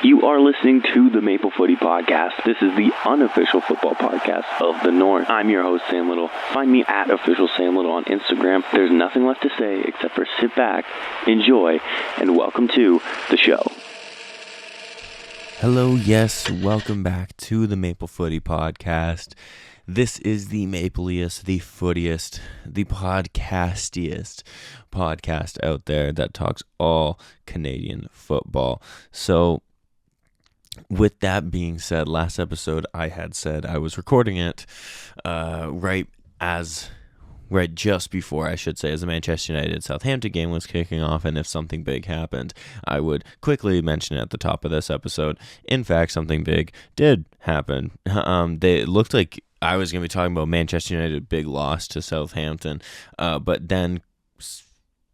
You are listening to the Maple Footy Podcast. This is the unofficial football podcast of the North. I'm your host, Sam Little. Find me at official Sam Little on Instagram. There's nothing left to say except for sit back, enjoy, and welcome to the show. Hello, yes, welcome back to the Maple Footy Podcast. This is the mapliest, the footiest, the podcastiest podcast out there that talks all Canadian football. So, with that being said, last episode I had said I was recording it right just before, I should say, as the Manchester United-Southampton game was kicking off, and if something big happened, I would quickly mention it at the top of this episode. In fact, something big did happen. It looked like I was going to be talking about Manchester United big loss to Southampton, but then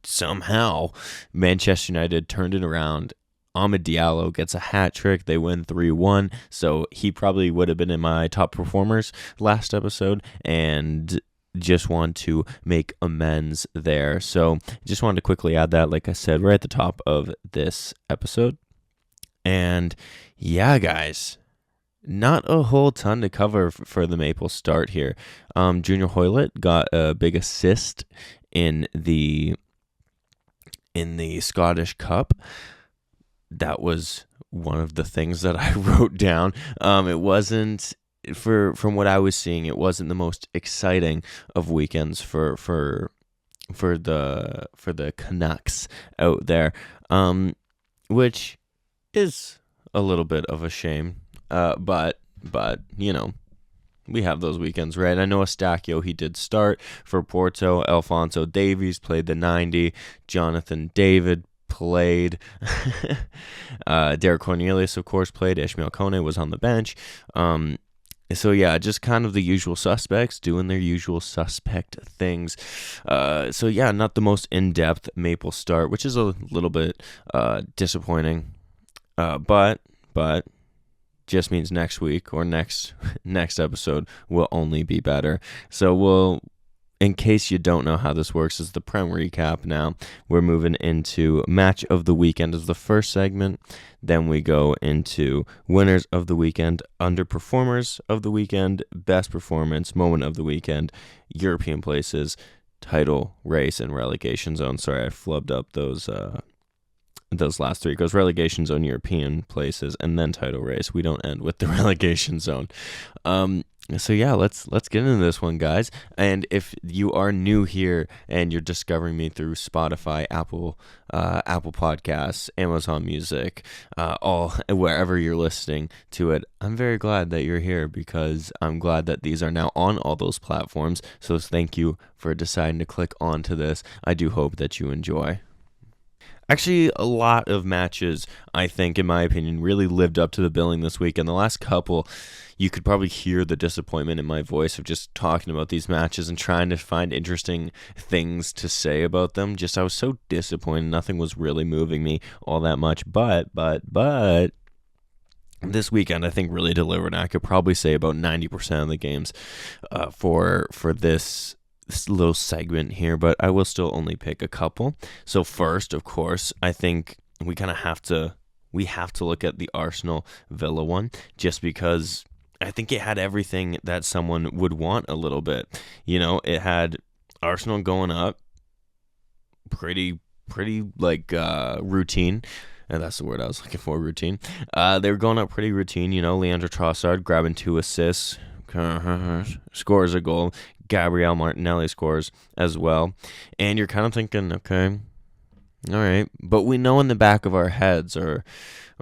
somehow Manchester United turned it around. Amad Diallo gets a hat trick. They win 3-1, so he probably would have been in my top performers last episode, and just want to make amends there. So just wanted to quickly add that, like I said, right at the top of this episode. And yeah, guys, not a whole ton to cover for the Maple start here. Junior Hoylett got a big assist in the Scottish Cup. That was one of the things that I wrote down. It wasn't, from what I was seeing, it wasn't the most exciting of weekends for the Canucks out there, which is a little bit of a shame. But you know, we have those weekends, right? I know Eustáquio, he did start for Porto. Alphonso Davies played the 90. Jonathan David played. Derek Cornelius, of course, played. Ishmael Kone was on the bench. So yeah, just kind of the usual suspects doing their usual suspect things. So yeah, not the most in-depth Maple start, which is a little bit disappointing. But just means next week or next episode will only be better. So in case you don't know how this works, is the Prem recap now. We're moving into Match of the Weekend as the first segment. Then we go into Winners of the Weekend, Underperformers of the Weekend, Best Performance, Moment of the Weekend, European Places, Title, Race, and Relegation Zone. Sorry, I flubbed up those last three. It goes Relegation Zone, European Places, and then Title Race. We don't end with the Relegation Zone. So yeah, let's get into this one, guys. And if you are new here and you're discovering me through Spotify, Apple Podcasts, Amazon Music, wherever you're listening to it, I'm very glad that you're here, because I'm glad that these are now on all those platforms. So thank you for deciding to click onto this. I do hope that you enjoy. Actually, a lot of matches, I think, in my opinion, really lived up to the billing this week. And the last couple, you could probably hear the disappointment in my voice of just talking about these matches and trying to find interesting things to say about them. I was so disappointed. Nothing was really moving me all that much. But this weekend, I think, really delivered. I could probably say about 90% of the games for this little segment here, but I will still only pick a couple. So first, of course, I think we have to look at the Arsenal Villa one, just because I think it had everything that someone would want a little bit. You know, it had Arsenal going up pretty routine. And that's the word I was looking for, routine. They were going up pretty routine. You know, Leandro Trossard grabbing 2 assists, scores a goal. Gabriel Martinelli scores as well. And you're kind of thinking, okay, all right. But we know in the back of our heads, or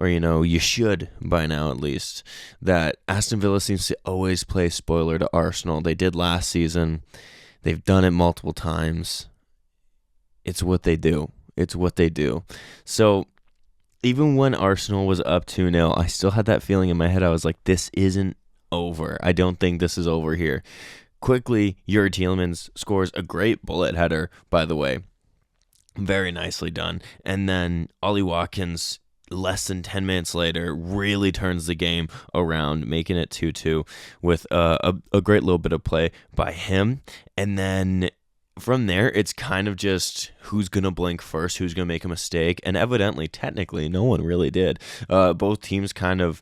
you know, you should by now at least, that Aston Villa seems to always play spoiler to Arsenal. They did last season. They've done it multiple times. It's what they do. So even when Arsenal was up 2-0, I still had that feeling in my head. I was like, this isn't over. I don't think this is over here. Quickly, Yuri Tielemans scores a great bullet header, by the way. Very nicely done. And then Ollie Watkins, less than 10 minutes later, really turns the game around, making it 2-2 with a great little bit of play by him. And then from there, it's kind of just who's going to blink first, who's going to make a mistake. And evidently, technically, no one really did. Both teams kind of,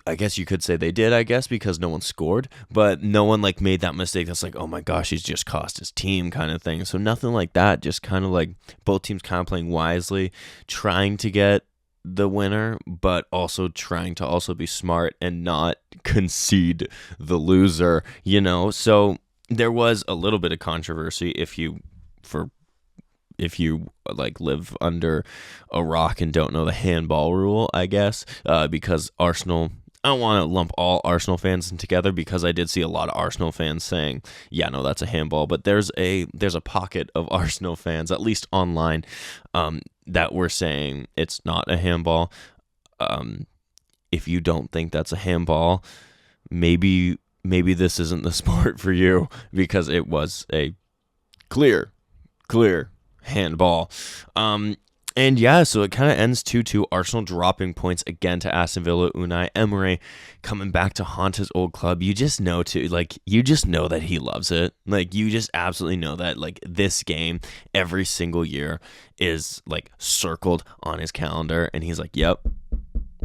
I guess you could say they did, because no one scored. But no one like made that mistake that's like, oh my gosh, he's just cost his team kind of thing. So nothing like that. Just kind of like both teams kind of playing wisely, trying to get the winner, but also trying to also be smart and not concede the loser, So there was a little bit of controversy if you like live under a rock and don't know the handball rule, I guess, because Arsenal, I don't want to lump all Arsenal fans in together because I did see a lot of Arsenal fans saying, yeah, no, that's a handball, but there's a pocket of Arsenal fans, at least online, that were saying it's not a handball. If you don't think that's a handball, maybe this isn't the sport for you, because it was a clear handball. And yeah, so it kind of ends 2-2. Arsenal dropping points again to Aston Villa. Unai Emery coming back to haunt his old club. You just know that he loves it. Like, you just absolutely know that, like, this game every single year is like circled on his calendar, and he's like, yep,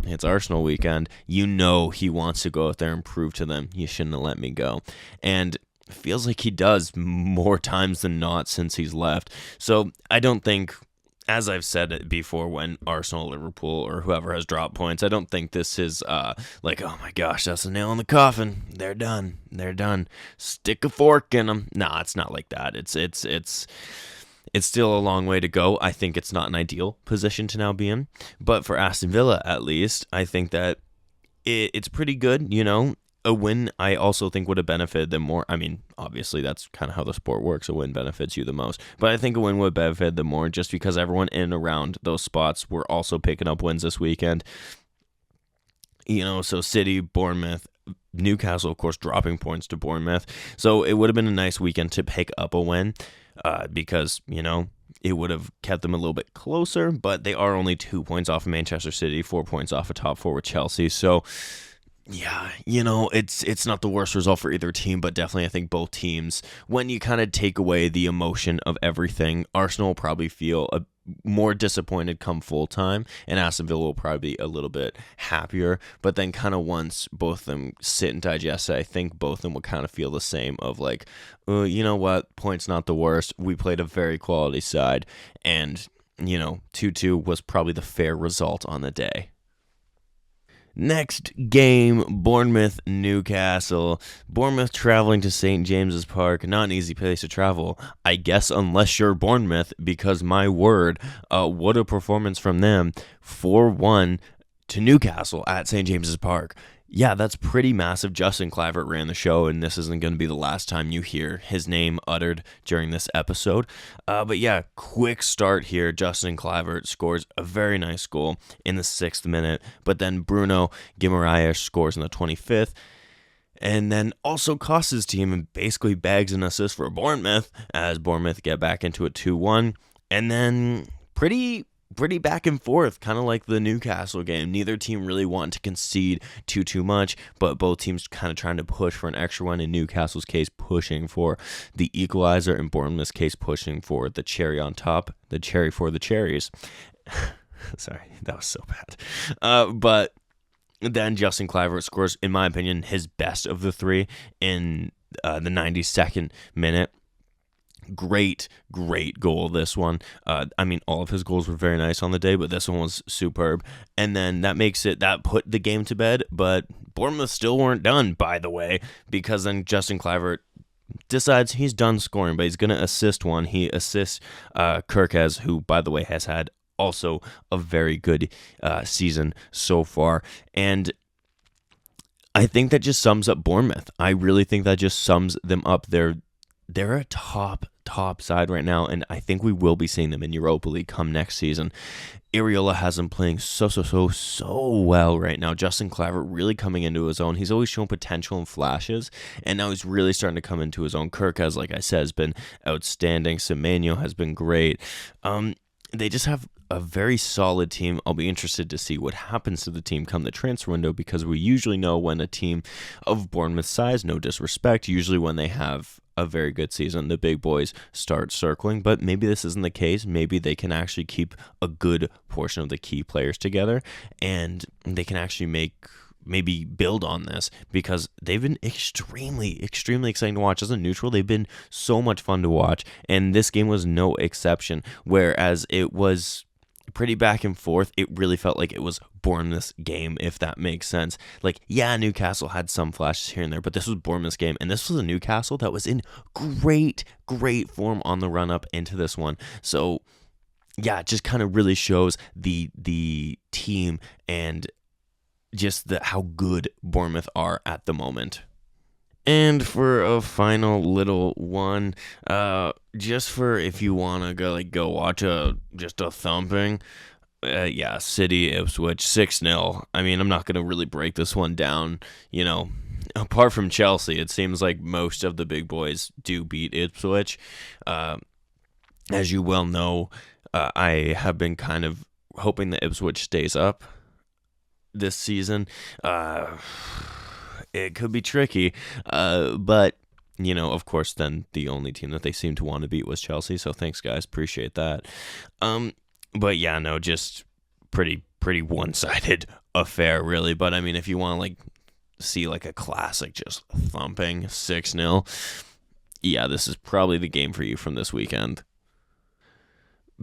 it's Arsenal weekend. You know he wants to go out there and prove to them, you shouldn't have let me go. And it feels like he does more times than not since he's left. So I don't think, as I've said it before, when Arsenal, Liverpool, or whoever has dropped points, I don't think this is like, oh my gosh, that's a nail in the coffin. They're done. Stick a fork in them. Nah, it's not like that. It's still a long way to go. I think it's not an ideal position to now be in. But for Aston Villa, at least, I think that it's pretty good, A win, I also think, would have benefited them more. I mean, obviously, that's kind of how the sport works. A win benefits you the most. But I think a win would benefit them more just because everyone in and around those spots were also picking up wins this weekend. So City, Bournemouth, Newcastle, of course, dropping points to Bournemouth. So it would have been a nice weekend to pick up a win because, it would have kept them a little bit closer. But they are only 2 points off of Manchester City, 4 points off of top four with Chelsea. So yeah, it's not the worst result for either team, but definitely I think both teams, when you kind of take away the emotion of everything, Arsenal will probably feel more disappointed come full time, and Aston Villa will probably be a little bit happier. But then kind of once both of them sit and digest it, I think both of them will kind of feel the same of like, you know what, points not the worst. We played a very quality side, and 2-2 was probably the fair result on the day. Next game, Bournemouth-Newcastle. Bournemouth traveling to St. James's Park. Not an easy place to travel, I guess, unless you're Bournemouth, because my word, what a performance from them. 4-1 to Newcastle at St. James's Park. Yeah, that's pretty massive. Justin Kluivert ran the show, and this isn't going to be the last time you hear his name uttered during this episode. But yeah, quick start here. Justin Kluivert scores a very nice goal in the 6th minute, but then Bruno Guimaraes scores in the 25th, and then also costs his team and basically bags an assist for Bournemouth as Bournemouth get back into it 2-1, and then pretty back and forth, kind of like the Newcastle game. Neither team really wanting to concede too much, but both teams kind of trying to push for an extra one. In Newcastle's case, pushing for the equalizer. In Bournemouth's case, pushing for the cherry on top, the cherry for the cherries. Sorry, that was so bad. But then Justin Kluivert scores, in my opinion, his best of the three in the 92nd minute. Great goal, this one. I mean, all of his goals were very nice on the day, but this one was superb. And then that put the game to bed, but Bournemouth still weren't done, by the way, because then Justin Kluivert decides he's done scoring, but he's going to assist one. He assists Kirkes, who, by the way, has had also a very good season so far. And I think that just sums up Bournemouth. I really think that just sums them up. They're a top side right now, and I think we will be seeing them in Europa League come next season. Areola has them playing so well right now. Justin Kluivert really coming into his own. He's always shown potential in flashes, and now he's really starting to come into his own. Kirkes, like I said, has been outstanding. Semenyo has been great. They just have a very solid team. I'll be interested to see what happens to the team come the transfer window, because we usually know when a team of Bournemouth size, no disrespect, usually when they have a very good season, the big boys start circling. But maybe this isn't the case. Maybe they can actually keep a good portion of the key players together, and they can actually maybe build on this, because they've been extremely exciting to watch. As a neutral, they've been so much fun to watch, and this game was no exception. Whereas it was pretty back and forth, it really felt like it was Bournemouth's game, if that makes sense. Like, yeah, Newcastle had some flashes here and there, but this was Bournemouth's game, and this was a Newcastle that was in great form on the run up into this one. So yeah, it just kind of really shows the team and just how good Bournemouth are at the moment. And for a final little one, just for if you want to go watch just a thumping, City Ipswich 6-0. I mean, I'm not going to really break this one down, apart from Chelsea. It seems like most of the big boys do beat Ipswich. As you well know, I have been kind of hoping that Ipswich stays up this season. It could be tricky, but of course, then the only team that they seem to want to beat was Chelsea. So thanks, guys, appreciate that. But yeah, no, just pretty one-sided affair, really. But I mean, if you want to see a classic, just thumping 6-0, yeah, this is probably the game for you from this weekend.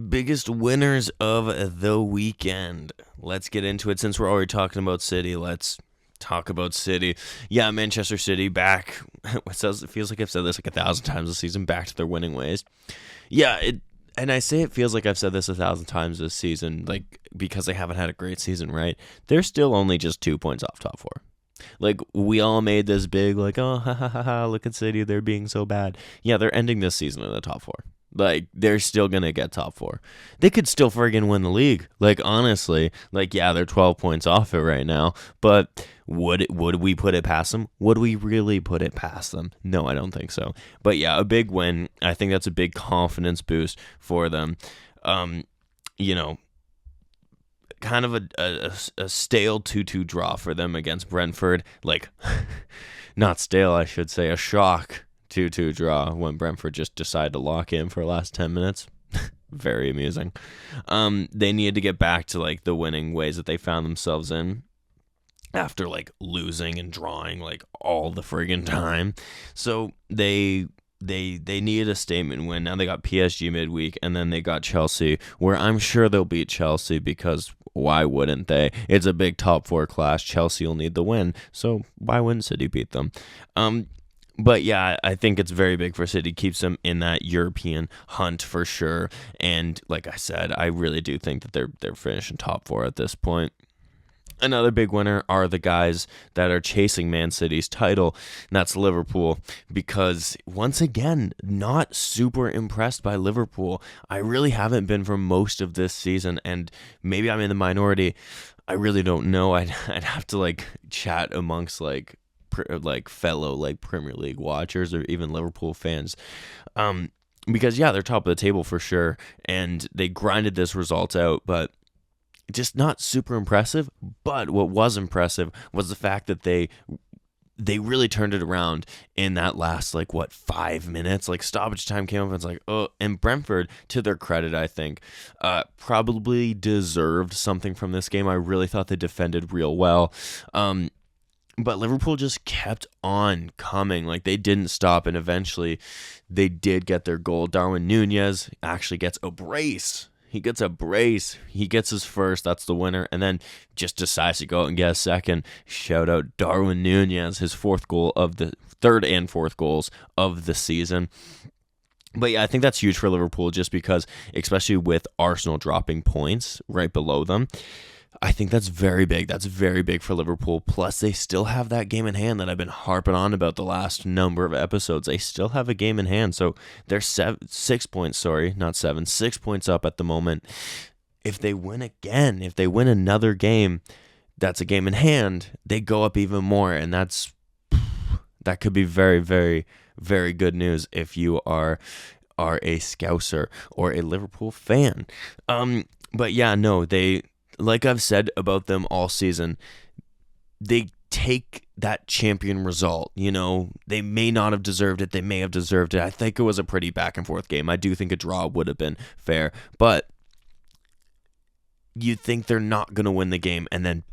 Biggest winners of the weekend. Let's get into it. Since we're already talking about City, let's talk about City. Yeah, Manchester City back. It feels like I've said this 1,000 times this season, back to their winning ways. Yeah, and I say it feels like I've said this 1,000 times this season, because they haven't had a great season, right? They're still only just 2 points off top four. We all made this big, oh, ha, ha, ha, ha, look at City, they're being so bad. Yeah, they're ending this season in the top four. They're still going to get top four. They could still friggin' win the league. Honestly, yeah, they're 12 points off it right now. But would we put it past them? Would we really put it past them? No, I don't think so. But yeah, a big win. I think that's a big confidence boost for them. Kind of a stale 2-2 draw for them against Brentford. Not stale, I should say, a shock 2-2 draw when Brentford just decided to lock in for the last 10 minutes. Very amusing. They needed to get back to the winning ways that they found themselves in after losing and drawing all the friggin' time. So they needed a statement win. Now they got PSG midweek, and then they got Chelsea, where I'm sure they'll beat Chelsea, because why wouldn't they? It's a big top four clash. Chelsea will need the win, so why wouldn't City beat them? But yeah, I think it's very big for City. Keeps them in that European hunt for sure. And like I said, I really do think that they're finishing top four at this point. Another big winner are the guys that are chasing Man City's title, and that's Liverpool, because once again, not super impressed by Liverpool. I really haven't been for most of this season, and maybe I'm in the minority. I really don't know. I'd have to chat amongst fellow Premier League watchers or even Liverpool fans, because yeah, they're top of the table for sure, and they grinded this result out, but just not super impressive. But what was impressive was the fact that they really turned it around in that last 5 minutes. Stoppage time came up, and it's and Brentford, to their credit, I think, probably deserved something from this game. I really thought they defended real well. But Liverpool just kept on coming. They didn't stop, and eventually they did get their goal. Darwin Núñez actually gets a brace. He gets a brace. He gets his first. That's the winner. And then just decides to go out and get a second. Shout out Darwin Núñez, his third and fourth goals of the season. But yeah, I think that's huge for Liverpool, just because, especially with Arsenal dropping points right below them, I think that's very big. That's very big for Liverpool. Plus, they still have that game in hand that I've been harping on about the last number of episodes. They still have a game in hand. So they're 6 points, 6 points up at the moment. If they win again, if they win another game, that's a game in hand, they go up even more. And that could be very, very, very good news if you are a Scouser or a Liverpool fan. But yeah, no, like I've said about them all season, they take that champion result. They may not have deserved it. They may have deserved it. I think it was a pretty back and forth game. I do think a draw would have been fair, but you think they're not going to win the game, and then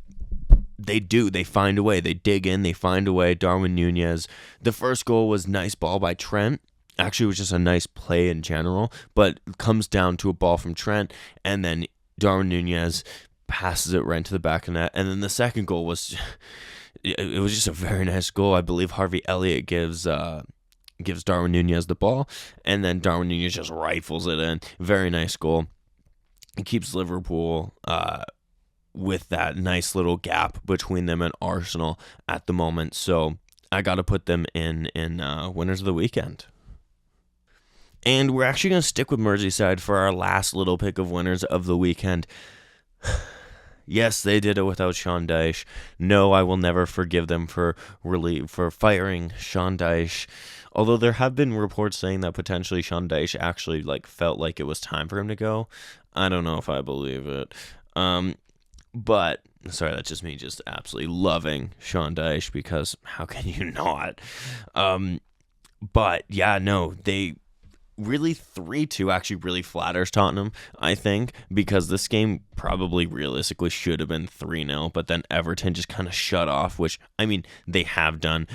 they do. They find a way. They dig in. They find a way. Darwin Nunez. The first goal was nice ball by Trent. Actually, it was just a nice play in general, but it comes down to a ball from Trent, and then Darwin Nunez passes it right into the back of the net. And then the second goal was, it was just a very nice goal. I believe Harvey Elliott gives Darwin Nunez the ball, and then Darwin Nunez just rifles it in. Very nice goal. It keeps Liverpool with that nice little gap between them and Arsenal at the moment. So I got to put them in winners of the weekend. And we're actually going to stick with Merseyside for our last little pick of winners of the weekend. Yes, they did it without Sean Dyche. No, I will never forgive them for firing Sean Dyche. Although there have been reports saying that potentially Sean Dyche actually felt like it was time for him to go. I don't know if I believe it. But sorry, that's just me just absolutely loving Sean Dyche, because how can you not? But yeah, no, they really 3-2 actually really flatters Tottenham, I think, because this game probably realistically should have been 3-0, but then Everton just kind of shut off, which, I mean, they have done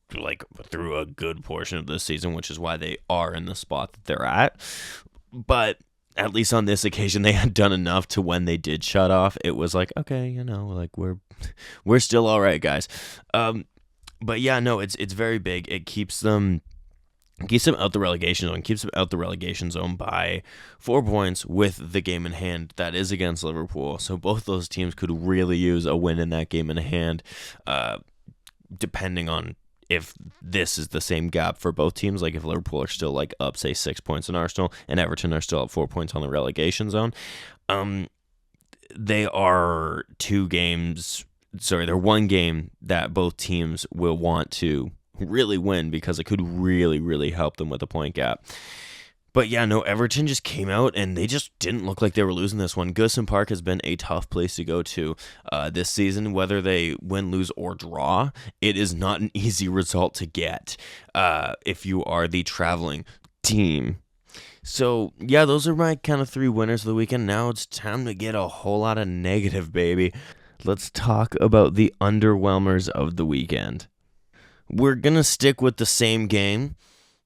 through a good portion of this season, which is why they are in the spot that they're at. But at least on this occasion, they had done enough to when they did shut off, it was like, okay, we're still all right, guys. But yeah, no, it's very big. It keeps them out the relegation zone. Keeps them out the relegation zone by 4 points with the game in hand that is against Liverpool. So both those teams could really use a win in that game in hand, depending on if this is the same gap for both teams. Like if Liverpool are still up, say, 6 points in Arsenal, and Everton are still up 4 points on the relegation zone. They are they're one game that both teams will want to really win, because it could really, really help them with the point gap. But yeah, no, Everton just came out and they just didn't look like they were losing this one. Goodison Park has been a tough place to go to this season, whether they win, lose, or draw. It is not an easy result to get if you are the traveling team. So yeah, those are my kind of 3 winners of the weekend. Now it's time to get a whole lot of negative, baby. Let's talk about the underwhelmers of the weekend. We're going to stick with the same game.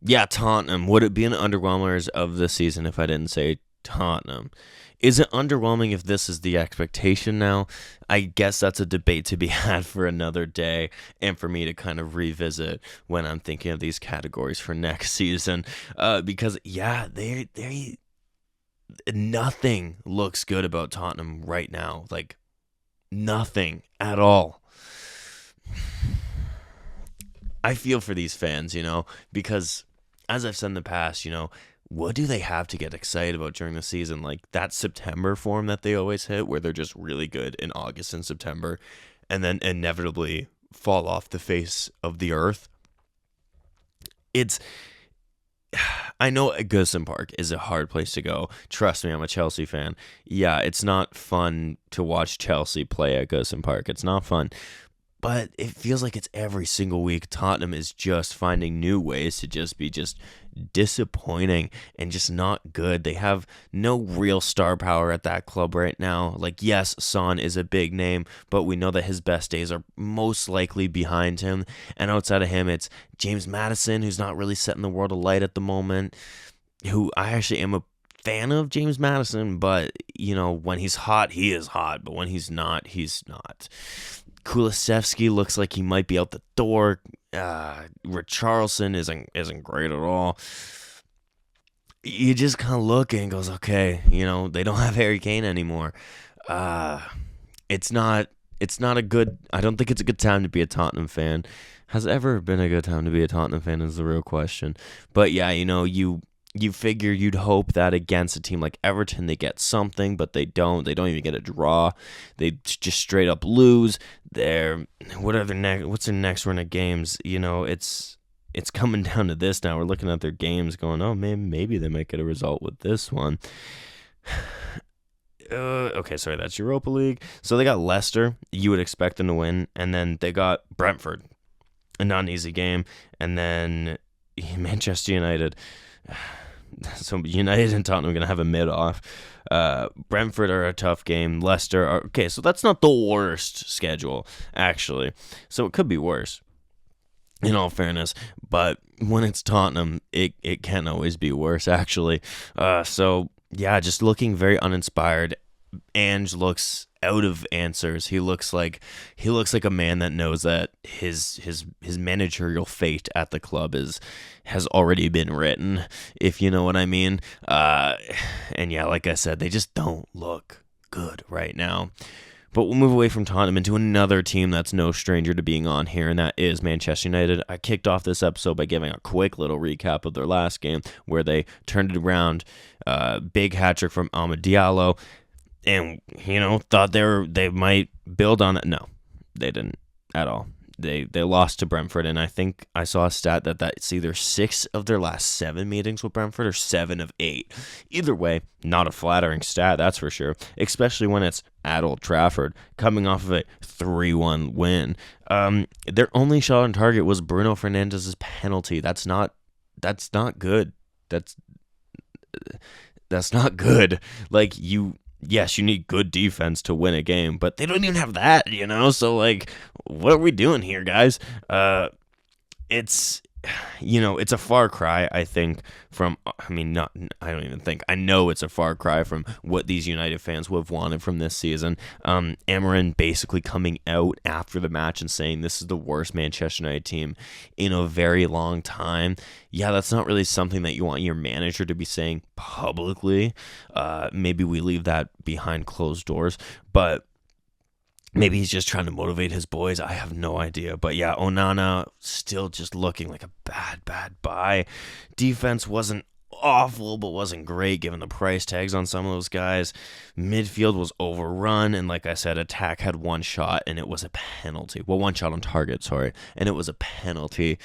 Yeah, Tottenham. Would it be an underwhelmers of the season if I didn't say Tottenham? Is it underwhelming if this is the expectation now? I guess that's a debate to be had for another day, and for me to kind of revisit when I'm thinking of these categories for next season. Because, yeah, nothing looks good about Tottenham right now. Nothing at all. I feel for these fans, because as I've said in the past, what do they have to get excited about during the season? That September form that they always hit, where they're just really good in August and September, and then inevitably fall off the face of the earth. I know Goodison Park is a hard place to go. Trust me, I'm a Chelsea fan. Yeah, it's not fun to watch Chelsea play at Goodison Park. It's not fun. But it feels like it's every single week. Tottenham is just finding new ways to just be disappointing and just not good. They have no real star power at that club right now. Yes, Son is a big name, but we know that his best days are most likely behind him. And outside of him, it's James Maddison, who's not really setting the world alight at the moment, who I actually am a fan of James Maddison, but, when he's hot, he is hot. But when he's not, he's not. Kulusevski looks like he might be out the door. Richarlison isn't great at all. You just kind of look and goes, okay, they don't have Harry Kane anymore. It's not a good. I don't think it's a good time to be a Tottenham fan. Has it ever been a good time to be a Tottenham fan is the real question. But yeah, you figure you'd hope that against a team like Everton they get something, but they don't. They don't even get a draw. They just straight up lose. What's their next run of games? It's coming down to this now. We're looking at their games going, oh man, maybe they might get a result with this one. Okay, sorry, that's Europa League. So they got Leicester. You would expect them to win. And then they got Brentford. Not an easy game. And then Manchester United. So United and Tottenham are going to have a mid-off. Brentford are a tough game. Leicester are... Okay, so that's not the worst schedule, actually. So it could be worse, in all fairness. But when it's Tottenham, it can always be worse, actually. So, yeah, just looking very uninspired. Ange looks out of answers. He looks like a man that knows that his managerial fate at the club has already been written, if you know what I mean. And yeah, like I said, they just don't look good right now. But we'll move away from Tottenham into another team that's no stranger to being on here, and that is Manchester United. I kicked off this episode by giving a quick little recap of their last game where they turned it around. Big hat-trick from Amad Diallo. And, thought they might build on it. No, they didn't at all. They lost to Brentford, and I think I saw a stat that's either 6 of their last 7 meetings with Brentford or 7 of 8. Either way, not a flattering stat, that's for sure, especially when it's at Old Trafford, coming off of a 3-1 win. Their only shot on target was Bruno Fernandes's penalty. That's not good. That's not good. Like, yes, you need good defense to win a game, but they don't even have that, So, what are we doing here, guys? It's a far cry, I think, from, I don't even think, I know it's a far cry from what these United fans would have wanted from this season. Amarin basically coming out after the match and saying this is the worst Manchester United team in a very long time. Yeah, that's not really something that you want your manager to be saying publicly. Maybe we leave that behind closed doors, but maybe he's just trying to motivate his boys. I have no idea. But yeah, Onana still just looking like a bad buy. Defense wasn't awful, but wasn't great given the price tags on some of those guys. Midfield was overrun, and like I said, attack had one shot, and it was a penalty. Well, one shot on target, sorry, and it was a penalty.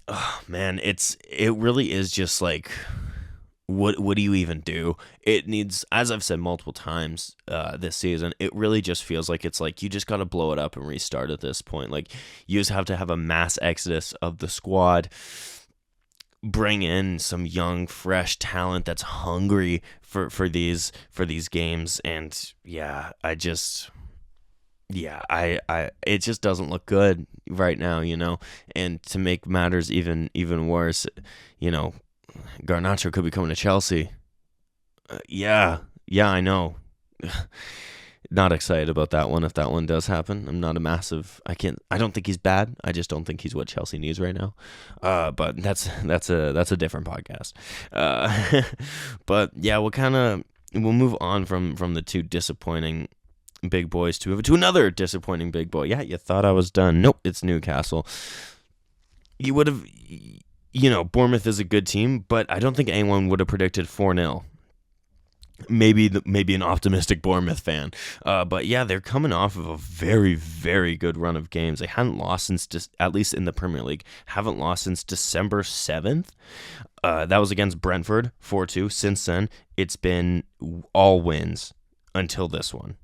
Oh, man, it really is just like... What do you even do? It needs, as I've said multiple times this season, it really just feels like it's like you just got to blow it up and restart at this point. Like, you just have to have a mass exodus of the squad, bring in some young, fresh talent that's hungry for these games, and it just doesn't look good right now, And to make matters even worse, Garnacho could be coming to Chelsea. Yeah, I know. Not excited about that one if that one does happen. I'm not a massive... I don't think he's bad. I just don't think he's what Chelsea needs right now. But that's a different podcast. But yeah, we'll move on from the two disappointing big boys to another disappointing big boy. Yeah, you thought I was done. Nope, it's Newcastle. You would have... Bournemouth is a good team, but I don't think anyone would have predicted 4-0. Maybe an optimistic Bournemouth fan. But yeah, they're coming off of a very, very good run of games. They hadn't lost since, at least in the Premier League, haven't lost since December 7th. That was against Brentford, 4-2. Since then, it's been all wins until this one.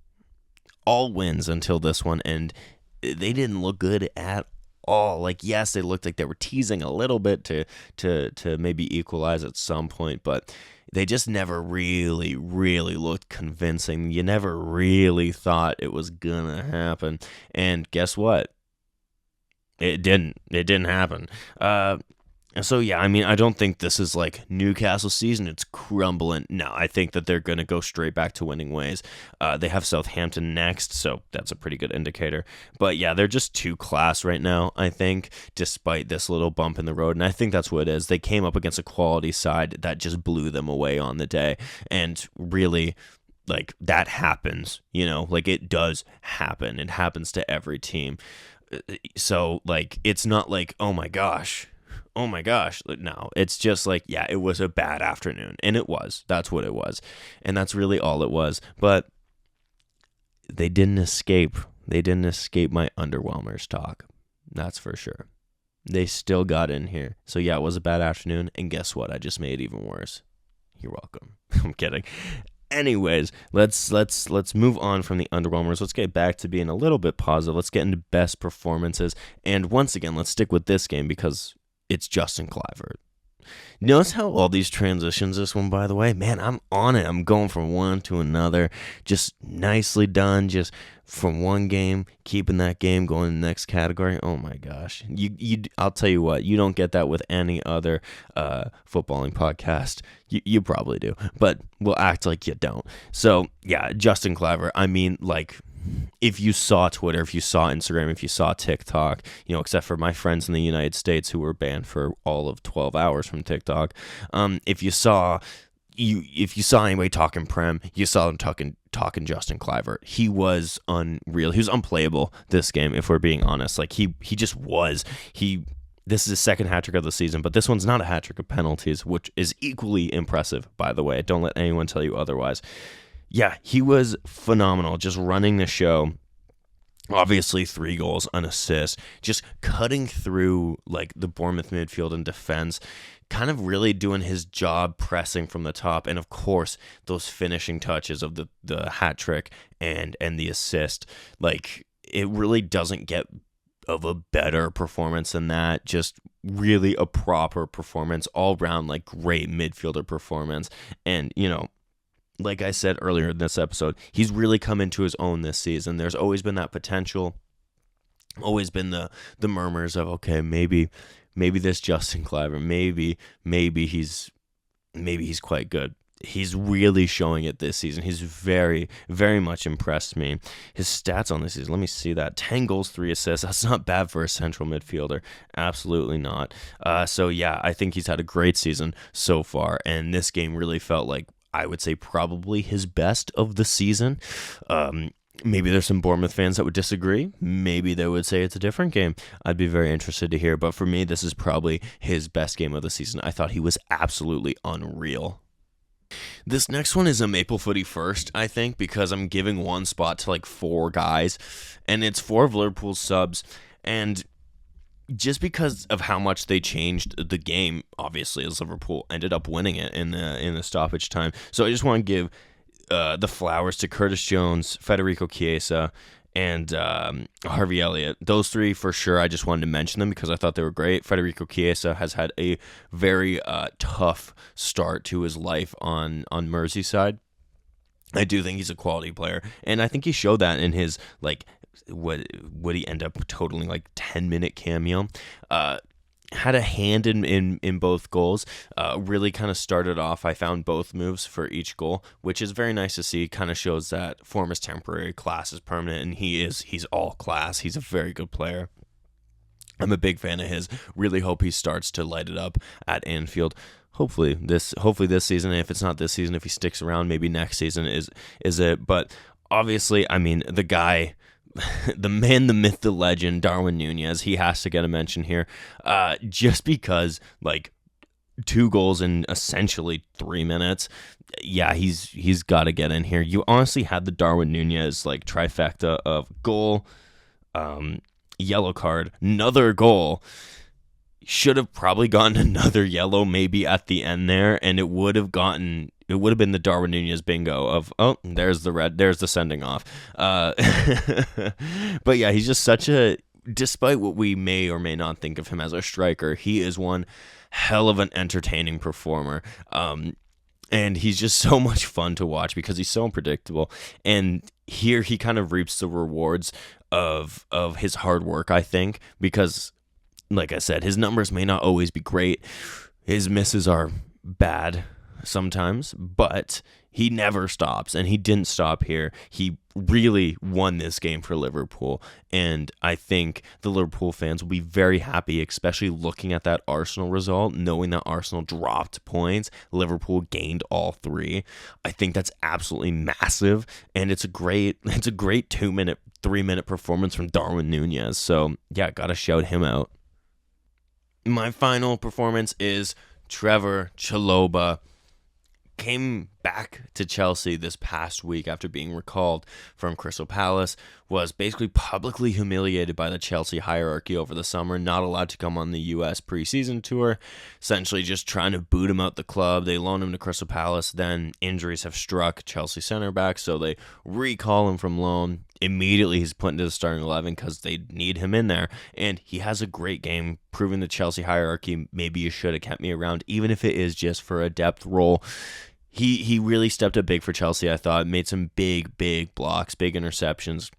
All wins until this one, and they didn't look good at all. Like, yes, they looked like they were teasing a little bit to maybe equalize at some point, but they just never really looked convincing. You never really thought it was gonna happen, and guess what? It didn't happen. So yeah, I don't think this is like Newcastle season. It's crumbling. No, I think that they're going to go straight back to winning ways. They have Southampton next, so that's a pretty good indicator. But yeah, they're just too class right now, I think, despite this little bump in the road. And I think that's what it is. They came up against a quality side that just blew them away on the day. And really, like, that happens, like it does happen. It happens to every team. So, like, it's not like, oh my gosh. No, it's just like, yeah, it was a bad afternoon. And it was. That's what it was. And that's really all it was. But they didn't escape. They didn't escape my underwhelmers talk. That's for sure. They still got in here. So yeah, it was a bad afternoon. And guess what? I just made it even worse. You're welcome. I'm kidding. Anyways, let's move on from the underwhelmers. Let's get back to being a little bit positive. Let's get into best performances. And once again, let's stick with this game because it's Justin Kluivert. Notice how all these transitions this one, by the way, man, I'm on it. I'm going from one to another. Just nicely done. Just from one game, keeping that game going to the next category. Oh my gosh. I'll tell you what, you don't get that with any other footballing podcast. You probably do, but we'll act like you don't. So yeah, Justin Kluivert, I mean, like, if you saw Twitter, if you saw Instagram, if you saw TikTok, except for my friends in the United States who were banned for all of 12 hours from TikTok, if you saw anybody talking Prem, you saw them talking Justin Kluivert. He was unreal. He was unplayable this game, if we're being honest. Like he just was. This is his second hat trick of the season, but this one's not a hat trick of penalties, which is equally impressive, by the way. Don't let anyone tell you otherwise. Yeah, he was phenomenal, just running the show. Obviously, 3 goals, an assist, just cutting through like the Bournemouth midfield and defense, kind of really doing his job pressing from the top. And of course, those finishing touches of the hat trick and the assist. Like, it really doesn't get of a better performance than that. Just really a proper performance, all round, like great midfielder performance. And, like I said earlier in this episode, he's really come into his own this season. There's always been that potential, always been the murmurs of, okay, maybe this Justin Kluivert, maybe he's quite good. He's really showing it this season. He's very, very much impressed me. His stats on this season, let me see that. 10 goals, 3 assists. That's not bad for a central midfielder. Absolutely not. So yeah, I think he's had a great season so far, and this game really felt like, I would say, probably his best of the season. Maybe there's some Bournemouth fans that would disagree. Maybe they would say it's a different game. I'd be very interested to hear. But for me, this is probably his best game of the season. I thought he was absolutely unreal. This next one is a Maple Footy first, I think, because I'm giving one spot to like 4 guys, and it's 4 of Liverpool's subs. And just because of how much they changed the game, obviously, as Liverpool ended up winning it in the stoppage time. So I just want to give the flowers to Curtis Jones, Federico Chiesa, and Harvey Elliott. Those 3 for sure. I just wanted to mention them because I thought they were great. Federico Chiesa has had a very tough start to his life on Merseyside. I do think he's a quality player, and I think he showed that in his what would he end up totaling, like 10-minute cameo. Had a hand in both goals. Really kind of started off, I found both moves for each goal, which is very nice to see. Kind of shows that form is temporary, class is permanent, and he's all class. He's a very good player. I'm a big fan of his. Really hope he starts to light it up at Anfield. Hopefully this season. And if it's not this season, if he sticks around, maybe next season is it. But obviously, I mean, the guy, the man, the myth, the legend, Darwin Núñez, he has to get a mention here. Just because, like, 2 goals in essentially 3 minutes. Yeah, he's got to get in here. You honestly had the Darwin Núñez, like, trifecta of goal, yellow card, another goal. Should have probably gotten another yellow maybe at the end there, and it would have been the Darwin Núñez bingo of, oh, there's the red, there's the sending off. But yeah, he's just despite what we may or may not think of him as a striker, he is one hell of an entertaining performer. And he's just so much fun to watch because he's so unpredictable. And here he kind of reaps the rewards of his hard work, I think, because, like I said, his numbers may not always be great. His misses are bad sometimes, but he never stops, and he didn't stop here. He really won this game for Liverpool, and I think the Liverpool fans will be very happy, especially looking at that Arsenal result, knowing that Arsenal dropped points, Liverpool gained all 3. I think that's absolutely massive, and it's a great 2-minute, 3-minute performance from Darwin Núñez. So yeah, gotta shout him out. My final performance is Trevor Chalobah. Came back to Chelsea this past week after being recalled from Crystal Palace, was basically publicly humiliated by the Chelsea hierarchy over the summer, not allowed to come on the U.S. preseason tour, essentially just trying to boot him out the club. They loan him to Crystal Palace, then injuries have struck Chelsea center back, so they recall him from loan. Immediately he's put into the starting 11 because they need him in there, and he has a great game, proving the Chelsea hierarchy, maybe you should have kept me around, even if it is just for a depth role. He really stepped up big for Chelsea, I thought, made some big blocks, big interceptions,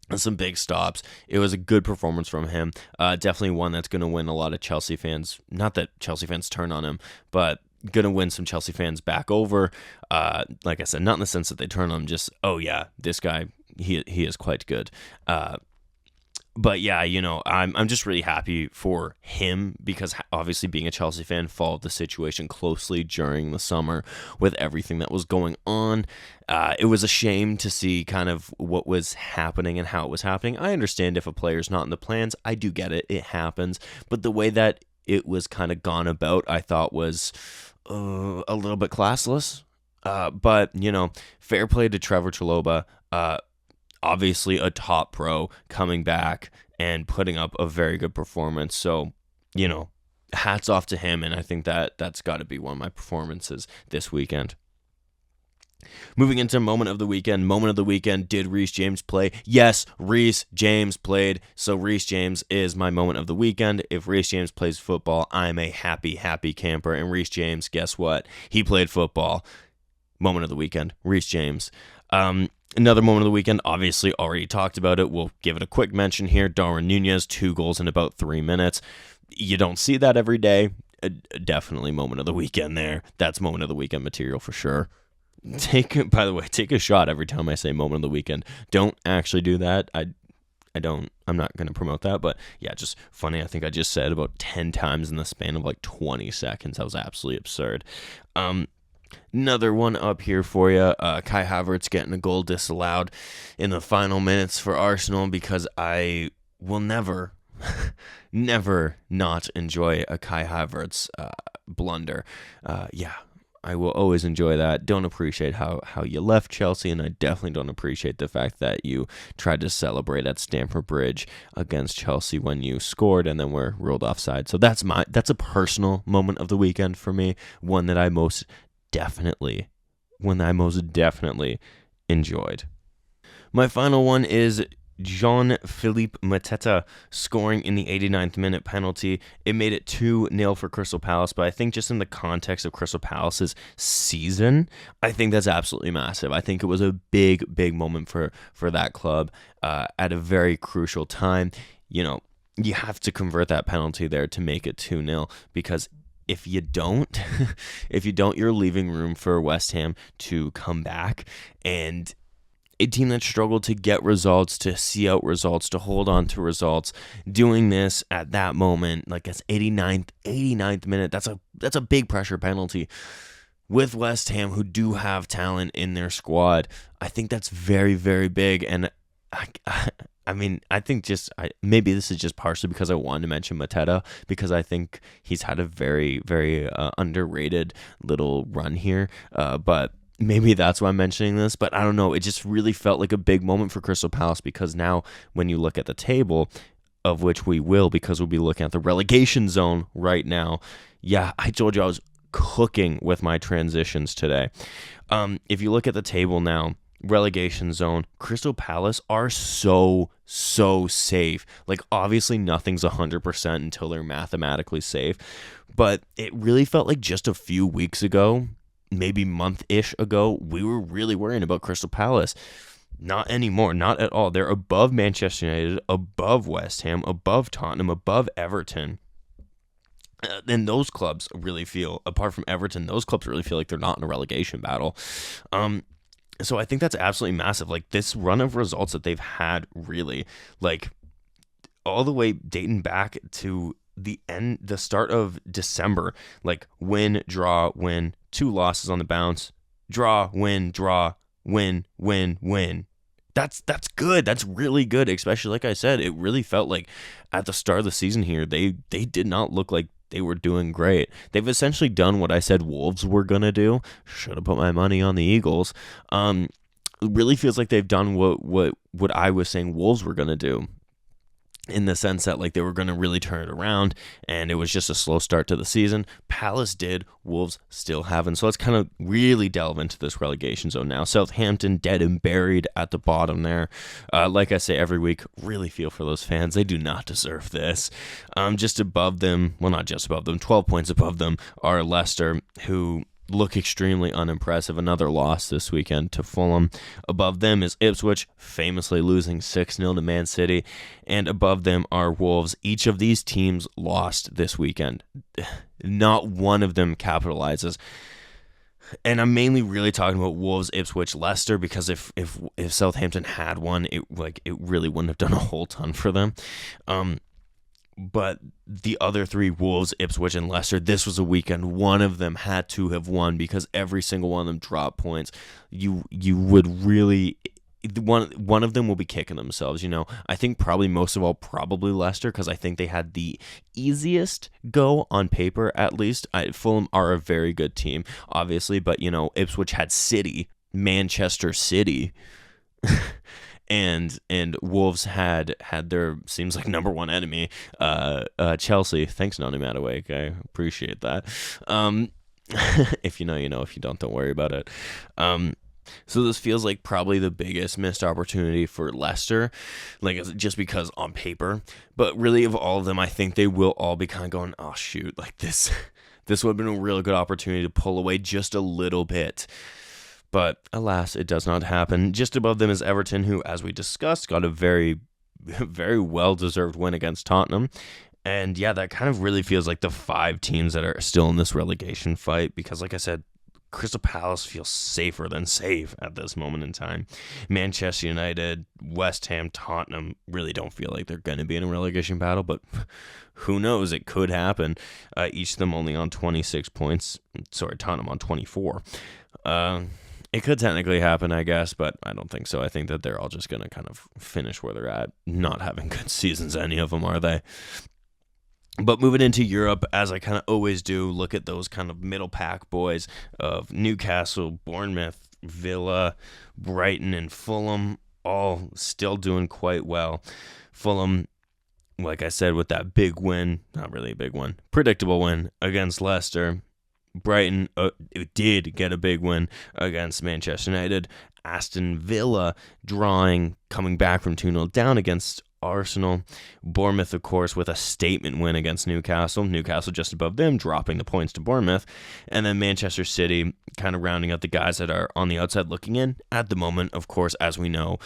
and some big stops. It was a good performance from him. Definitely one that's going to win a lot of Chelsea fans. Not that Chelsea fans turn on him, but going to win some Chelsea fans back over. Like I said, not in the sense that they turn on him, just, oh yeah, this guy, he is quite good. But yeah, I'm just really happy for him because obviously being a Chelsea fan, followed the situation closely during the summer with everything that was going on. It was a shame to see kind of what was happening and how it was happening. I understand if a player's not in the plans. I do get it. It happens. But the way that it was kind of gone about, I thought was a little bit classless. But, fair play to Trevor Chalobah. Obviously a top pro coming back and putting up a very good performance. So, hats off to him. And I think that's got to be one of my performances this weekend. Moving into moment of the weekend. Moment of the weekend, did Reece James play? Yes, Reece James played. So Reece James is my moment of the weekend. If Reece James plays football, I'm a happy camper. And Reece James, guess what? He played football. Moment of the weekend, Reece James. Another moment of the weekend, obviously already talked about it. We'll give it a quick mention here. Darwin Nunez, 2 goals in about 3 minutes. You don't see that every day. Definitely moment of the weekend there. That's moment of the weekend material for sure. By the way, take a shot every time I say moment of the weekend. Don't actually do that. I'm not going to promote that, but yeah, just funny. I think I just said about 10 times in the span of like 20 seconds. That was absolutely absurd. Another one up here for you. Kai Havertz getting a goal disallowed in the final minutes for Arsenal because I will never not enjoy a Kai Havertz blunder. I will always enjoy that. Don't appreciate how you left Chelsea, and I definitely don't appreciate the fact that you tried to celebrate at Stamford Bridge against Chelsea when you scored and then were ruled offside. So that's a personal moment of the weekend for me, one that I most definitely enjoyed. My final one is Jean-Philippe Mateta scoring in the 89th minute penalty. It made it 2-0 for Crystal Palace, but I think just in the context of Crystal Palace's season, I think that's absolutely massive. I think it was a big moment for that club at a very crucial time. You have to convert that penalty there to make it 2-0 because if you don't, you're leaving room for West Ham to come back, and a team that struggled to get results, to see out results, to hold on to results, doing this at that moment, like it's 89th minute, that's a big pressure penalty. With West Ham, who do have talent in their squad, I think that's very, very big, and I think maybe this is just partially because I wanted to mention Mateta, because I think he's had a very, very underrated little run here. But maybe that's why I'm mentioning this. But I don't know. It just really felt like a big moment for Crystal Palace, because now when you look at the table, of which we will, because we'll be looking at the relegation zone right now. Yeah, I told you I was cooking with my transitions today. If you look at the table now, relegation zone, Crystal Palace are so safe. Like, obviously nothing's 100% until they're mathematically safe, but it really felt like just a few weeks ago, maybe month-ish ago, we were really worrying about Crystal Palace. Not anymore, not at all. They're above Manchester United, above West Ham, above Tottenham, above Everton. And those clubs really feel, apart from Everton, those clubs really feel like they're not in a relegation battle. So I think that's absolutely massive. Like, this run of results that they've had, really, like, all the way dating back to the start of December, like, win, draw, win, 2 losses on the bounce, draw, win, win. That's good. That's really good. Especially, like I said, it really felt like at the start of the season here, they did not look like they were doing great. They've essentially done what I said Wolves were going to do. Should have put my money on the Eagles. It really feels like they've done what I was saying Wolves were going to do, in the sense that like they were going to really turn it around, and it was just a slow start to the season. Palace did, Wolves still haven't. So let's kind of really delve into this relegation zone now. Southampton dead and buried at the bottom there. Like I say every week, really feel for those fans. They do not deserve this. Just above them, well, not just above them, 12 points above them are Leicester, who look extremely unimpressive. Another loss this weekend to Fulham. Above them is Ipswich, famously losing 6-0 to Man City. And above them are Wolves. Each of these teams lost this weekend. Not one of them capitalizes. And I'm mainly really talking about Wolves, Ipswich, Leicester, because if Southampton had won, it really wouldn't have done a whole ton for them. But the other three, Wolves, Ipswich, and Leicester, this was a weekend one of them had to have won, because every single one of them dropped points. You would really, one of them will be kicking themselves. I think probably most of all, probably Leicester, because I think they had the easiest go on paper, at least. Fulham are a very good team, obviously, but Ipswich had City, Manchester City. And Wolves had their, seems like, number one enemy, Chelsea. Thanks, Noni Mattawake. I appreciate that. If you know, you know. If you don't worry about it. So this feels like probably the biggest missed opportunity for Leicester, like just because on paper. But really, of all of them, I think they will all be kind of going, oh shoot, like this would have been a really good opportunity to pull away just a little bit. But alas, it does not happen. Just above them is Everton, who, as we discussed, got a very, very well-deserved win against Tottenham. And yeah, that kind of really feels like the 5 teams that are still in this relegation fight, because like I said, Crystal Palace feels safer than safe at this moment in time. Manchester United, West Ham, Tottenham really don't feel like they're going to be in a relegation battle, but who knows? It could happen. Each of them only on 26 points. Sorry, Tottenham on 24. It could technically happen, I guess, but I don't think so. I think that they're all just going to kind of finish where they're at. Not having good seasons, any of them, are they? But moving into Europe, as I kind of always do, look at those kind of middle pack boys of Newcastle, Bournemouth, Villa, Brighton, and Fulham, all still doing quite well. Fulham, like I said, with that big win, not really a big one, predictable win against Leicester. Brighton did get a big win against Manchester United. Aston Villa coming back from 2-0 down against Arsenal. Bournemouth, of course, with a statement win against Newcastle. Newcastle just above them, dropping the points to Bournemouth. And then Manchester City kind of rounding out the guys that are on the outside looking in. At the moment, of course, as we know,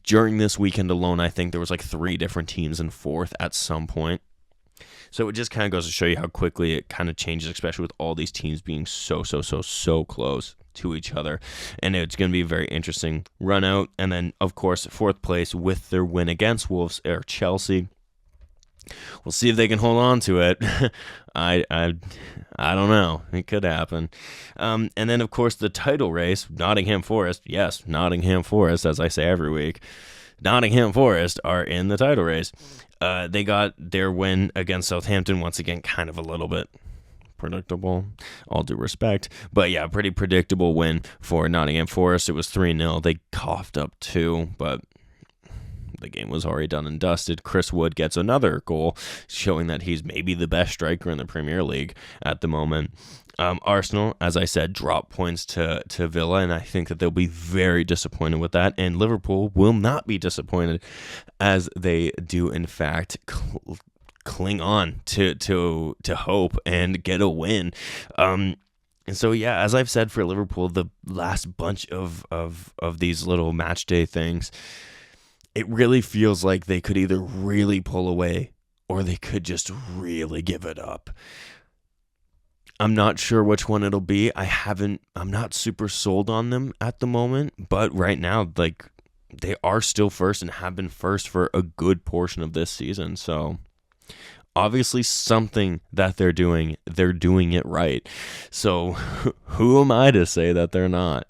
during this weekend alone, I think there was like 3 different teams in 4th at some point. So it just kind of goes to show you how quickly it kind of changes, especially with all these teams being so close to each other. And it's going to be a very interesting run out. And then, of course, 4th place with their win against Wolves are Chelsea. We'll see if they can hold on to it. I don't know. It could happen. And then, of course, the title race, Nottingham Forest. Yes, Nottingham Forest, as I say every week. Nottingham Forest are in the title race. They got their win against Southampton, once again, kind of a little bit predictable, all due respect. But yeah, pretty predictable win for Nottingham Forest. It was 3-0. They coughed up 2, but the game was already done and dusted. Chris Wood gets another goal, showing that he's maybe the best striker in the Premier League at the moment. Arsenal, as I said, dropped points to Villa, and I think that they'll be very disappointed with that. And Liverpool will not be disappointed, as they do, in fact, cling on to hope and get a win. And so, yeah, as I've said for Liverpool, the last bunch of these little match day things, it really feels like they could either really pull away or they could just really give it up. I'm not sure which one it'll be. I'm not super sold on them at the moment, but right now, like, they are still first and have been first for a good portion of this season. So obviously something that they're doing it right. So who am I to say that they're not?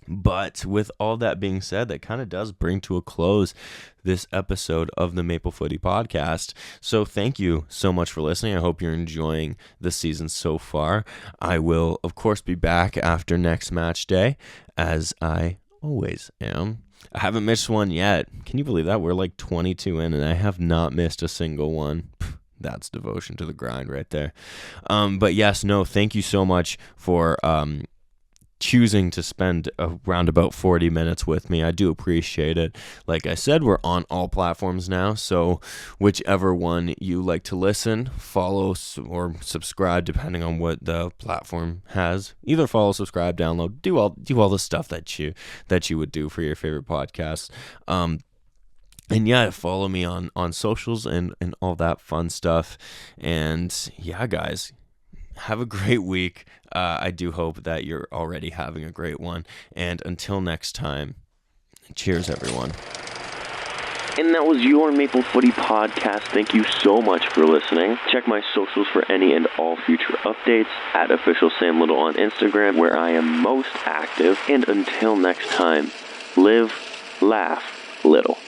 But with all that being said, that kind of does bring to a close this episode of the Maple Footy podcast. So thank you so much for listening. I hope you're enjoying the season so far. I will, of course, be back after next match day, as I always am. I haven't missed one yet. Can you believe that? We're like 22 in, and I have not missed a single one. That's devotion to the grind right there. But yes, no, thank you so much for choosing to spend around about 40 minutes with me. I do appreciate it. Like I said, we're on all platforms now, so whichever one you like to listen, follow or subscribe, depending on what the platform has. Either follow, subscribe, download, do all the stuff that you would do for your favorite podcast. And yeah, follow me on socials and all that fun stuff. And yeah, guys, have a great week. I do hope that you're already having a great one. And until next time, cheers, everyone. And that was your Maple Footy podcast. Thank you so much for listening. Check my socials for any and all future updates at Official Sam Little on Instagram, where I am most active. And until next time, live, laugh, little.